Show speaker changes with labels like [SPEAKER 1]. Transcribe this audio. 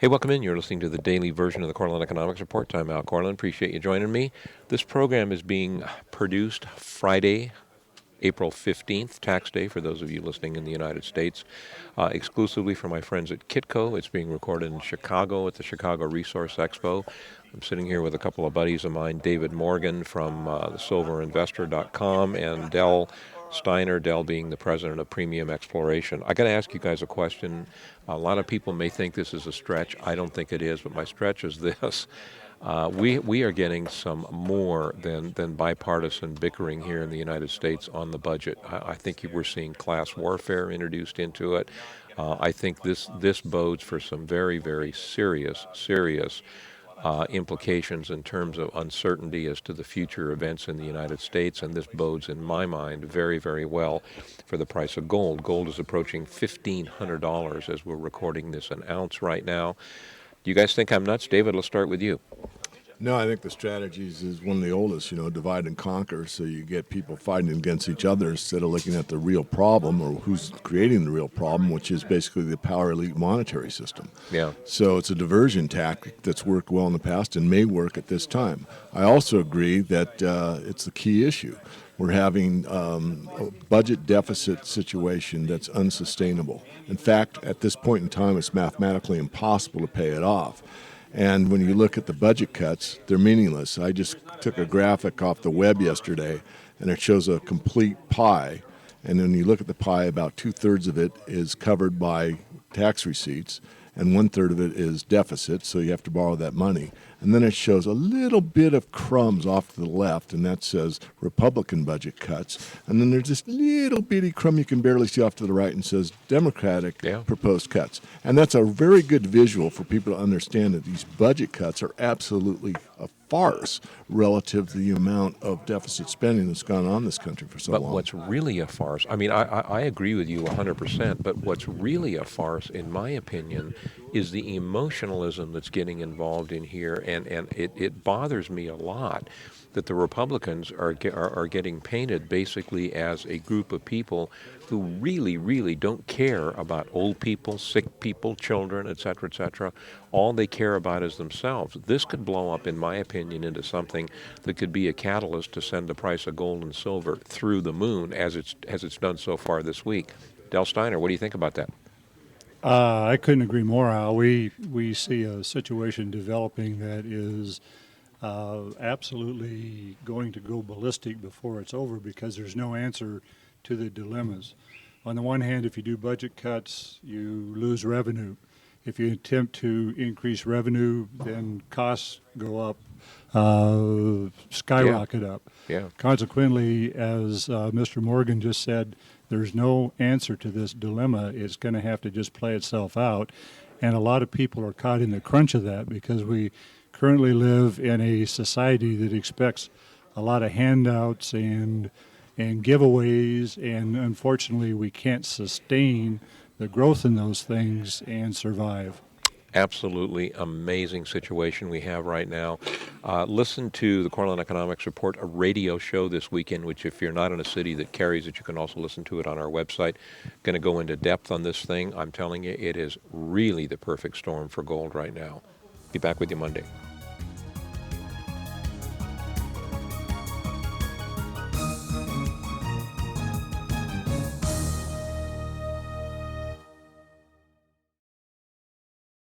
[SPEAKER 1] Hey, welcome in. You're listening to the daily version of the Korelin Economics Report. I'm Al Korelin. Appreciate you joining me. This program is being produced Friday, April 15th, tax day for those of you listening in the United States, exclusively for my friends at Kitco. It's being recorded in Chicago at the Chicago Resource Expo. I'm sitting here with a couple of buddies of mine, David Morgan from silverinvestor.com and Dell Steiner, Dell being the president of Premium Exploration. I got to ask you guys a question. A lot of people may think this is a stretch. I don't think it is, but my stretch is this. We are getting some more than bipartisan bickering here in the United States on the budget. I think we're seeing class warfare introduced into it. I think this bodes for some very, very serious implications in terms of uncertainty as to the future events in the United States, and this bodes, in my mind, very, very well for the price of gold. Gold is approaching $1,500 as we're recording this an ounce right now. Do you guys think I'm nuts? David, let's start with you.
[SPEAKER 2] No, I think the strategies is one of the oldest, divide and conquer, so you get people fighting against each other instead of looking at the real problem or who's creating the real problem, which is basically the power elite monetary system.
[SPEAKER 1] Yeah.
[SPEAKER 2] So it's a diversion tactic that's worked well in the past and may work at this time. I also agree that it's the key issue. We're having a budget deficit situation that's unsustainable. In fact, at this point in time, it's mathematically impossible to pay it off. And when you look at the budget cuts, they're meaningless. I just took a graphic off the web yesterday, and it shows a complete pie. And when you look at the pie, about 2/3 of it is covered by tax receipts, and 1/3 of it is deficit, so you have to borrow that money. And then it shows a little bit of crumbs off to the left, and that says Republican budget cuts. And then there's this little bitty crumb you can barely see off to the right and says Democratic proposed cuts. And that's a very good visual for people to understand that these budget cuts are absolutely a farce relative to the amount of deficit spending that's gone on in this country for so long.
[SPEAKER 1] But what's really a farce, I mean, I agree with you 100%, but what's really a farce, in my opinion, is the emotionalism that's getting involved in here, and it bothers me a lot that the Republicans are getting painted basically as a group of people who really don't care about old people, sick people, children, et cetera. All they care about is themselves. This could blow up, in my opinion, into something that could be a catalyst to send the price of gold and silver through the moon, as it's done so far this week. Del Steiner, what do you think about that?
[SPEAKER 3] I couldn't agree more, Al. We see a situation developing that is absolutely going to go ballistic before it's over, because there's no answer to the dilemmas. On the one hand, if you do budget cuts, you lose revenue. If you attempt to increase revenue, then costs go up, skyrocket up.
[SPEAKER 1] Yeah.
[SPEAKER 3] Consequently, as Mr. Morgan just said, there's no answer to this dilemma. It's going to have to just play itself out. And a lot of people are caught in the crunch of that, because we currently live in a society that expects a lot of handouts and giveaways, and unfortunately we can't sustain the growth in those things and survive.
[SPEAKER 1] Absolutely amazing situation we have right now. Listen to the Korelin Economics Report, a radio show this weekend, which if you're not in a city that carries it, you can also listen to it on our website. Going to go into depth on this thing. I'm telling you, it is really the perfect storm for gold right now. Be back with you Monday.